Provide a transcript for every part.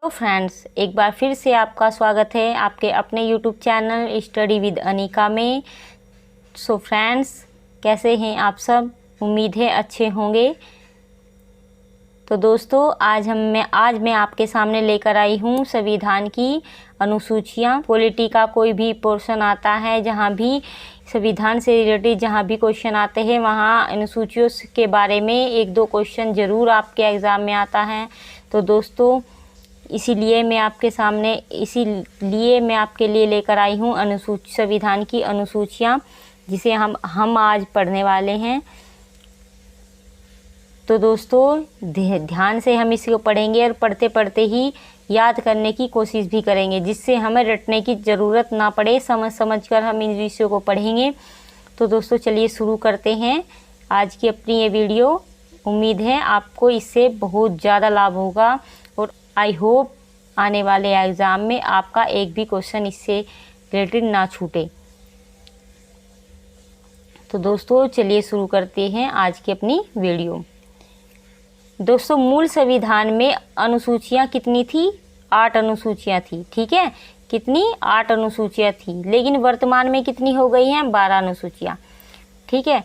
तो फ्रेंड्स, एक बार फिर से आपका स्वागत है आपके अपने YouTube channel study with Anika में। सो फ्रेंड्स, कैसे हैं आप सब? उम्मीद है अच्छे होंगे। तो दोस्तों, आज मैं आपके सामने लेकर आई हूँ संविधान की अनुसूचियाँ। पॉलिटी का कोई भी पोर्शन आता है, जहाँ भी संविधान से रिलेटेड जहाँ भी क्वेश्चन आते हैं, वहाँ अनुसूचियों के बारे में एक दो क्वेश्चन ज़रूर आपके एग्ज़ाम में आता है। तो दोस्तों, इसीलिए मैं आपके लिए लेकर आई हूँ संविधान की अनुसूचियाँ, जिसे हम आज पढ़ने वाले हैं। तो दोस्तों, ध्यान से हम इसको पढ़ेंगे और पढ़ते पढ़ते ही याद करने की कोशिश भी करेंगे, जिससे हमें रटने की ज़रूरत ना पड़े। समझ कर हम इन विषयों को पढ़ेंगे। तो दोस्तों, चलिए शुरू करते हैं आज की अपनी ये वीडियो। उम्मीद है आपको इससे बहुत ज़्यादा लाभ होगा और आई होप आने वाले एग्ज़ाम में आपका एक भी क्वेश्चन इससे रिलेटेड ना छूटे। तो दोस्तों, चलिए शुरू करते हैं आज की अपनी वीडियो। दोस्तों, मूल संविधान में अनुसूचियाँ कितनी थी? 8 अनुसूचियाँ थी। ठीक है, कितनी? 8 अनुसूचियाँ थी। लेकिन वर्तमान में कितनी हो गई हैं? 12 अनुसूचियाँ। ठीक है।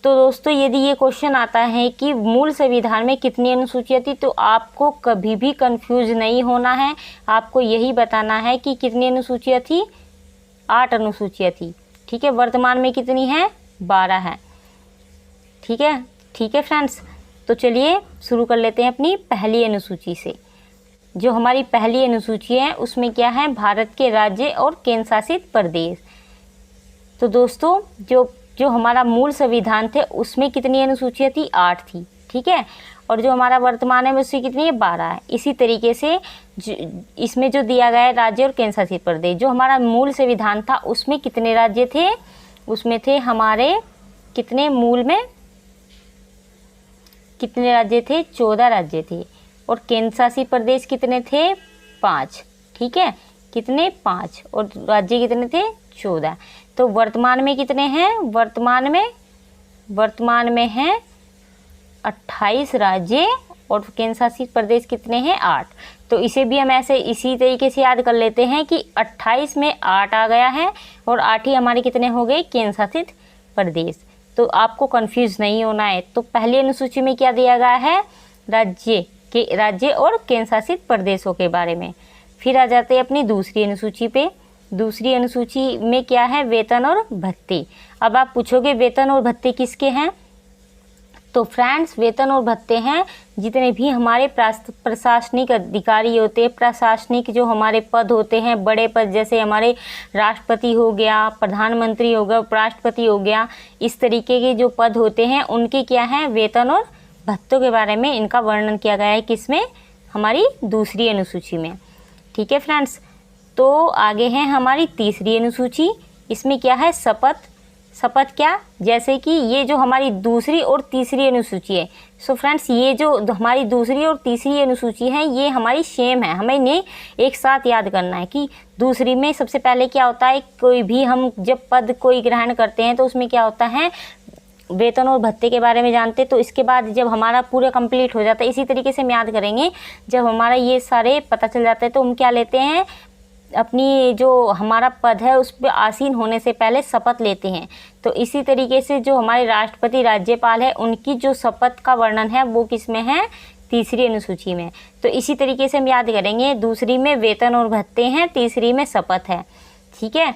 तो दोस्तों, यदि ये क्वेश्चन आता है कि मूल संविधान में कितनी अनुसूचियाँ थी, तो आपको कभी भी कंफ्यूज नहीं होना है। आपको यही बताना है कि कितनी अनुसूचियाँ थी? 8 अनुसूचियाँ थी। ठीक है। वर्तमान में कितनी है? 12 है। ठीक है। ठीक है फ्रेंड्स, तो चलिए शुरू कर लेते हैं अपनी पहली अनुसूची से। जो हमारी पहली अनुसूची है, उसमें क्या है? भारत के राज्य और केंद्र शासित प्रदेश। तो दोस्तों, जो हमारा मूल संविधान थे, उसमें कितनी अनुसूचियाँ थी? 8 थी। ठीक है। और जो हमारा वर्तमान है, उसमें कितनी है? 12 है। इसी तरीके से इसमें जो दिया गया है राज्य और केंद्र शासित प्रदेश, जो हमारा मूल संविधान था, उसमें कितने राज्य थे? उसमें थे हमारे कितने? मूल में कितने राज्य थे? 14 राज्य थे। और केंद्र शासित प्रदेश कितने थे? 5। ठीक है। कितने? 5। और राज्य कितने थे? 14। तो वर्तमान में कितने हैं? वर्तमान में हैं 28 राज्य और केंद्र शासित प्रदेश कितने हैं? 8। तो इसे भी हम ऐसे इसी तरीके से याद कर लेते हैं कि 28 में 8 आ गया है और 8 ही हमारे कितने हो गए? केंद्र शासित प्रदेश। तो आपको कंफ्यूज नहीं होना है। तो पहली अनुसूची में क्या दिया गया है? राज्य और केंद्र शासित प्रदेशों के बारे में। फिर आ जाते हैं अपनी दूसरी अनुसूची पे। दूसरी अनुसूची में क्या है? वेतन और भत्ते। अब आप पूछोगे वेतन और भत्ते किसके हैं? तो फ्रेंड्स, वेतन और भत्ते हैं जितने भी हमारे प्रशासनिक अधिकारी होते हैं, प्रशासनिक जो हमारे पद होते हैं, बड़े पद, जैसे हमारे राष्ट्रपति हो गया, प्रधानमंत्री हो गया, उपराष्ट्रपति हो गया, इस तरीके के जो पद होते हैं, उनके क्या है? वेतन और भत्तों के बारे में इनका वर्णन किया गया है। किसमें? हमारी दूसरी अनुसूची में। ठीक है फ्रेंड्स। तो आगे है हमारी तीसरी अनुसूची। इसमें क्या है? शपथ क्या? जैसे कि ये जो हमारी दूसरी और तीसरी अनुसूची है, सो फ्रेंड्स, ये जो हमारी दूसरी और तीसरी अनुसूची है, ये हमारी सेम है। हमें इन्हें एक साथ याद करना है कि दूसरी में सबसे पहले क्या होता है? कोई भी हम जब पद कोई ग्रहण करते हैं, तो उसमें क्या होता है? वेतन और भत्ते के बारे में जानते। तो इसके बाद जब हमारा पूरा कंप्लीट हो जाता है, इसी तरीके से हम याद करेंगे, जब हमारा ये सारे पता चल जाता है, तो हम क्या लेते हैं? अपनी जो हमारा पद है, उस पर आसीन होने से पहले शपथ लेते हैं। तो इसी तरीके से जो हमारे राष्ट्रपति, राज्यपाल है, उनकी जो शपथ का वर्णन है, वो किस में है? तीसरी अनुसूची में। तो इसी तरीके से हम याद करेंगे, दूसरी में वेतन और भत्ते हैं, तीसरी में शपथ है। ठीक है।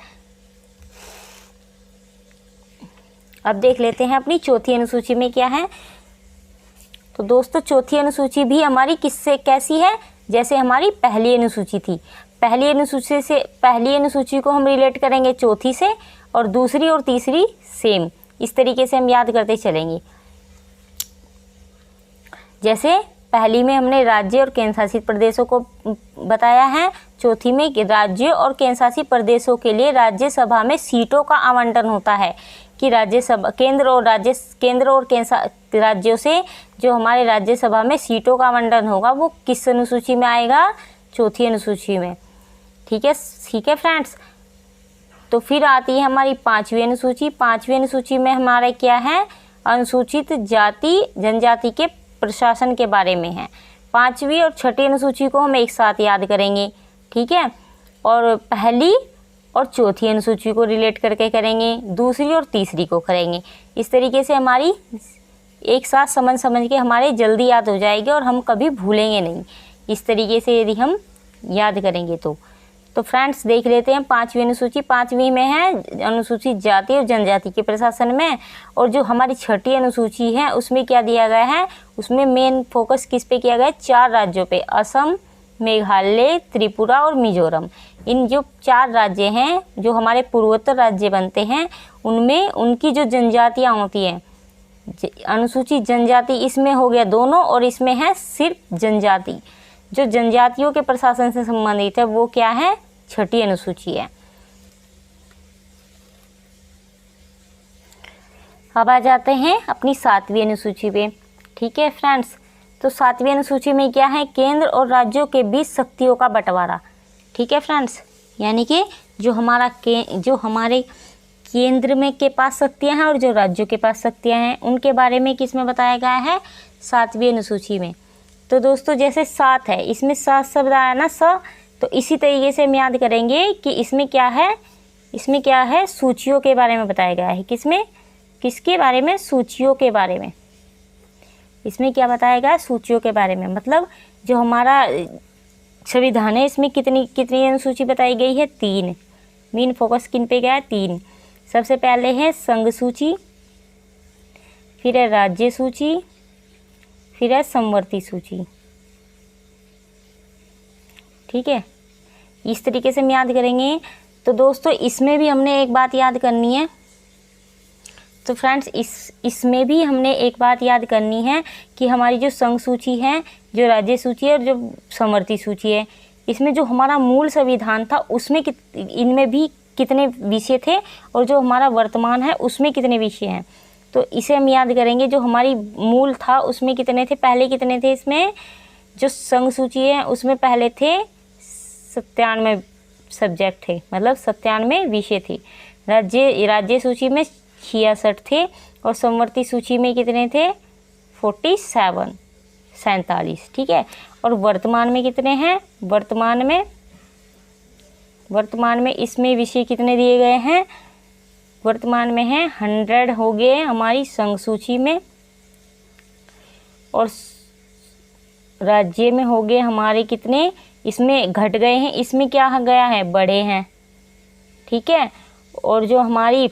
अब देख लेते हैं अपनी चौथी अनुसूची में क्या है। तो दोस्तों, चौथी अनुसूची भी हमारी कैसी है? जैसे हमारी पहली अनुसूची थी। पहली अनुसूची को हम रिलेट करेंगे चौथी से, और दूसरी और तीसरी सेम। इस तरीके से हम याद करते चलेंगे। जैसे पहली में हमने राज्य और केंद्र शासित प्रदेशों को बताया है, चौथी में राज्य और केंद्र शासित प्रदेशों के लिए राज्यसभा में सीटों का आवंटन होता है कि केंद्र और राज्यों से जो हमारे राज्यसभा में सीटों का आवंटन होगा, वो किस अनुसूची में आएगा? चौथी अनुसूची में। ठीक है फ्रेंड्स। तो फिर आती है हमारी पांचवी अनुसूची। पांचवी अनुसूची में हमारा क्या है? अनुसूचित जाति जनजाति के प्रशासन के बारे में है। 5वीं और छठी अनुसूची को हम एक साथ याद करेंगे, ठीक है। और पहली और चौथी अनुसूची को रिलेट करके करेंगे, दूसरी और तीसरी को करेंगे। इस तरीके से हमारी एक साथ समझ के हमारे जल्दी याद हो जाएगी और हम कभी भूलेंगे नहीं। इस तरीके से यदि हम याद करेंगे तो फ्रेंड्स देख लेते हैं 5वीं अनुसूची। 5वीं में है अनुसूचित जाति और जनजाति के प्रशासन में, और जो हमारी छठी अनुसूची है उसमें क्या दिया गया है, उसमें मेन फोकस किस पे किया गया है, 4 राज्यों पे, असम, मेघालय, त्रिपुरा और मिजोरम। इन जो 4 राज्य हैं जो हमारे पूर्वोत्तर राज्य बनते हैं, उनमें उनकी जो जनजातियाँ होती हैं, अनुसूचित जनजाति इसमें हो गया दोनों, और इसमें है सिर्फ जनजाति। जो जनजातियों के प्रशासन से संबंधित है वो क्या है, छठी अनुसूची है। अब आ जाते हैं अपनी 7वीं अनुसूची पे, ठीक है फ्रेंड्स। तो 7वीं अनुसूची में क्या है, केंद्र और राज्यों के बीच शक्तियों का बंटवारा, ठीक है फ्रेंड्स। यानी कि जो हमारे केंद्र में के पास शक्तियां हैं और जो राज्यों के पास शक्तियां हैं, उनके बारे में किसमें बताया गया है, 7वीं अनुसूची में। तो दोस्तों जैसे 7 है, इसमें 7 शब्द आया ना, तो इसी तरीके से हम याद करेंगे कि इसमें क्या है, सूचियों के बारे में बताया गया है। किसके बारे में, सूचियों के बारे में। इसमें क्या बताया गया, सूचियों के बारे में। मतलब जो हमारा संविधान है इसमें कितनी अनुसूची बताई गई है, 3। मेन फोकस किन पे गया है, 3। सबसे पहले है संघ सूची, फिर है राज्य सूची, फिर है समवर्ती सूची, ठीक है। इस तरीके से हम याद करेंगे। तो दोस्तों इसमें भी हमने एक बात याद करनी है। तो फ्रेंड्स इसमें भी हमने एक बात याद करनी है कि हमारी जो संघ सूची है, जो राज्य सूची है और जो समवर्ती सूची है, इसमें जो हमारा मूल संविधान था उसमें इनमें भी कितने विषय थे, और जो हमारा वर्तमान है उसमें कितने विषय हैं। तो इसे हम याद करेंगे। जो हमारी मूल था उसमें कितने थे, पहले कितने थे, इसमें जो संघ सूची है उसमें पहले थे 97 सब्जेक्ट थे, मतलब 97 विषय थे। राज्य सूची में 66 थे, और समवर्ती सूची में कितने थे, 47, ठीक है। और वर्तमान में कितने हैं, वर्तमान में इसमें विषय कितने दिए गए हैं, वर्तमान में है 100 हो गए हमारी संघ सूची में, और राज्य में हो गए हमारे कितने, इसमें घट गए हैं, इसमें क्या गया है, बढ़े हैं, ठीक है। और जो हमारी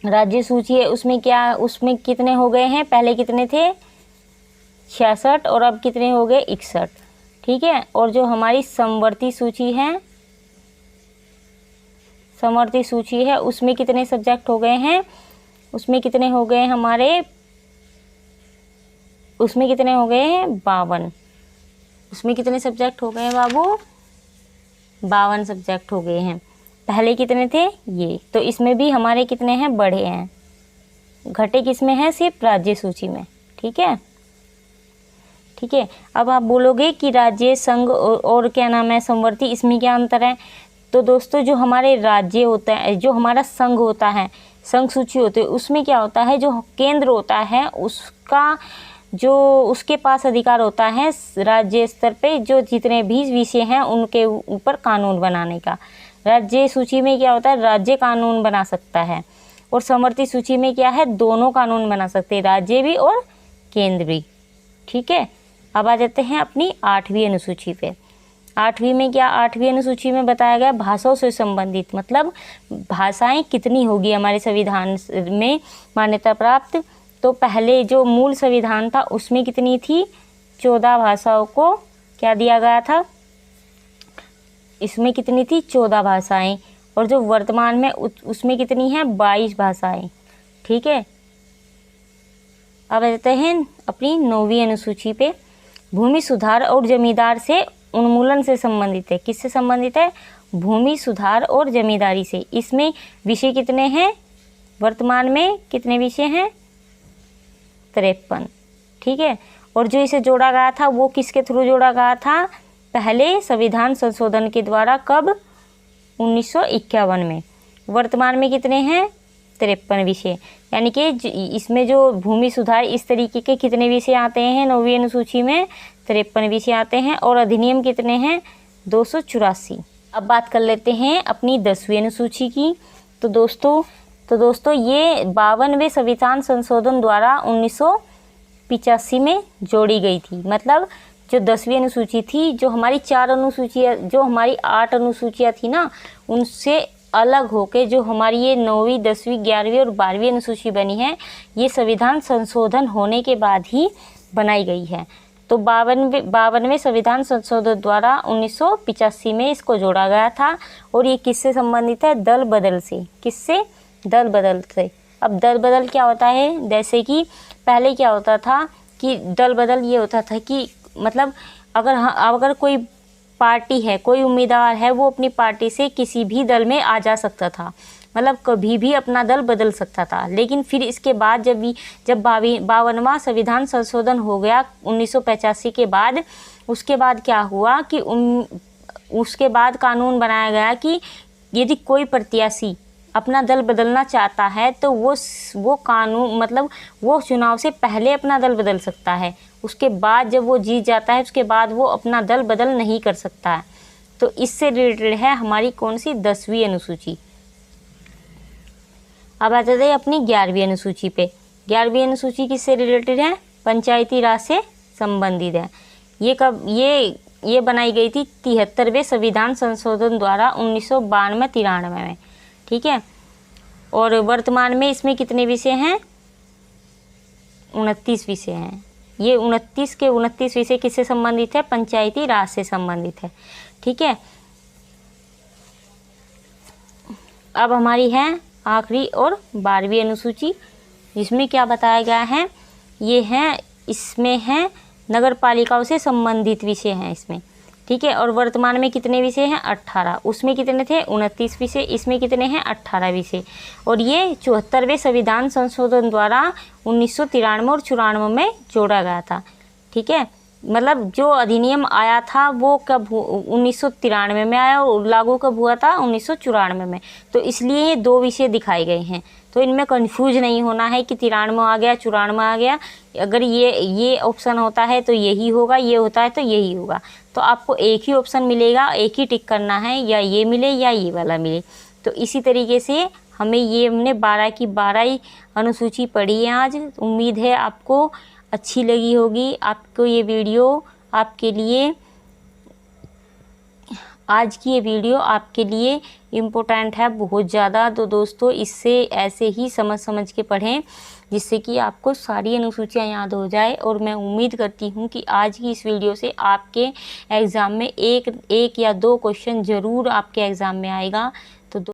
राज्य सूची है उसमें कितने हो गए हैं, पहले कितने थे 66 और अब कितने हो गए 61, ठीक है। और जो हमारी समवर्ती सूची है उसमें कितने सब्जेक्ट हो गए हैं, उसमें कितने हो गए हमारे, उसमें कितने हो गए हैं 52। उसमें कितने सब्जेक्ट हो गए हैं बाबू, 52 सब्जेक्ट हो गए हैं। पहले कितने थे ये, तो इसमें भी हमारे कितने हैं, बढ़े हैं। घटे किसमें हैं, सिर्फ राज्य सूची में, ठीक है। अब आप बोलोगे कि राज्य, संघ और क्या नाम है, समवर्ती, इसमें क्या अंतर है। तो दोस्तों जो हमारे राज्य होता है, जो हमारा संघ होता है, संघ सूची होती है, उसमें क्या होता है, जो केंद्र होता है उसके पास अधिकार होता है राज्य स्तर पे जो जितने भी विषय हैं उनके ऊपर कानून बनाने का। राज्य सूची में क्या होता है, राज्य कानून बना सकता है, और समवर्ती सूची में क्या है, दोनों कानून बना सकते हैं, राज्य भी और केंद्र भी, ठीक है। अब आ जाते हैं अपनी 8वीं अनुसूची पे। 8वीं में क्या, 8वीं अनुसूची में बताया गया भाषाओं से संबंधित, मतलब भाषाएं कितनी होगी हमारे संविधान में मान्यता प्राप्त। तो पहले जो मूल संविधान था उसमें कितनी थी, 14 भाषाओं को क्या दिया गया था, इसमें कितनी थी 14 भाषाएं, और जो वर्तमान में उसमें कितनी है 22 भाषाएं, ठीक है। अब आते हैं अपनी 9वीं अनुसूची पे। भूमि सुधार और जमींदार से उन्मूलन से संबंधित है। किससे संबंधित है, भूमि सुधार और जमींदारी से। इसमें विषय कितने हैं, वर्तमान में कितने विषय हैं, 53, ठीक है। और जो इसे जोड़ा गया था वो किसके थ्रू जोड़ा गया था, पहले संविधान संशोधन के द्वारा, कब, 1951 में। वर्तमान में कितने हैं 53 विषय, यानी कि इसमें जो भूमि सुधार इस तरीके के कितने विषय आते हैं 9वीं अनुसूची में, 53 विषय आते हैं। और अधिनियम कितने हैं 284। अब बात कर लेते हैं अपनी 10वीं अनुसूची की। तो दोस्तों ये 52वें संविधान संशोधन द्वारा 1985 में जोड़ी गई थी। मतलब जो 10वीं अनुसूची थी, जो हमारी 8 अनुसूचियाँ थी ना, उनसे अलग होके जो हमारी ये 9वीं 10वीं 11वीं और 12वीं अनुसूची बनी है, ये संविधान संशोधन होने के बाद ही बनाई गई है। तो 52वें संविधान संशोधन द्वारा 1985 में इसको जोड़ा गया था। और ये किससे संबंधित है? दल बदल से। किससे? दल बदल से। अब दल बदल क्या होता है? जैसे कि पहले क्या होता था कि दल बदल ये होता था कि मतलब अगर कोई पार्टी है, कोई उम्मीदवार है, वो अपनी पार्टी से किसी भी दल में आ जा सकता था, मतलब कभी भी अपना दल बदल सकता था। लेकिन फिर इसके बाद जब 52वां संविधान संशोधन हो गया 1985 के बाद, उसके बाद क्या हुआ कि उसके बाद कानून बनाया गया कि यदि कोई प्रत्याशी अपना दल बदलना चाहता है तो वो कानून मतलब वो चुनाव से पहले अपना दल बदल सकता है। उसके बाद जब वो जीत जाता है उसके बाद वो अपना दल बदल नहीं कर सकता है। तो इससे रिलेटेड है हमारी कौन सी? 10वीं अनुसूची। अब आ जाते हैं अपनी 11वीं अनुसूची पे। 11वीं अनुसूची किससे रिलेटेड है? पंचायती राज से संबंधित है। ये बनाई गई थी 73वें संविधान संशोधन द्वारा 1992-93 में, ठीक है। और वर्तमान में इसमें कितने विषय हैं? 29 विषय हैं। ये 29 के 29 विषय किससे संबंधित है? पंचायती राज से संबंधित है, ठीक है। अब हमारी है आखिरी और 12वीं अनुसूची, जिसमें क्या बताया गया है? इसमें है नगर पालिकाओं से संबंधित विषय हैं इसमें, ठीक है। और वर्तमान में कितने विषय हैं? 18। उसमें कितने थे? 29 विषय। इसमें कितने हैं? 18 विषय। और ये 74वें संविधान संशोधन द्वारा 1993 और 94 में जोड़ा गया था, ठीक है। मतलब जो अधिनियम आया था वो कब 1993 में आया और लागू कब हुआ था? 1994 में। तो इसलिए ये 2 विषय दिखाए गए हैं। तो इनमें कंफ्यूज नहीं होना है कि 93 आ गया 94 आ गया। अगर ये ऑप्शन होता है तो यही होगा, ये होता है तो यही होगा। तो आपको एक ही ऑप्शन मिलेगा, एक ही टिक करना है, या ये मिले या ये वाला मिले। तो इसी तरीके से हमने 12 की 12 ही अनुसूची पढ़ी है आज। उम्मीद है आपको अच्छी लगी होगी। आपको ये वीडियो आपके लिए आज की ये वीडियो आपके लिए इम्पोर्टेंट है बहुत ज़्यादा। तो दोस्तों इससे ऐसे ही समझ के पढ़ें जिससे कि आपको सारी अनुसूचियाँ याद हो जाए। और मैं उम्मीद करती हूँ कि आज की इस वीडियो से आपके एग्ज़ाम में एक या दो क्वेश्चन ज़रूर आपके एग्ज़ाम में आएगा। तो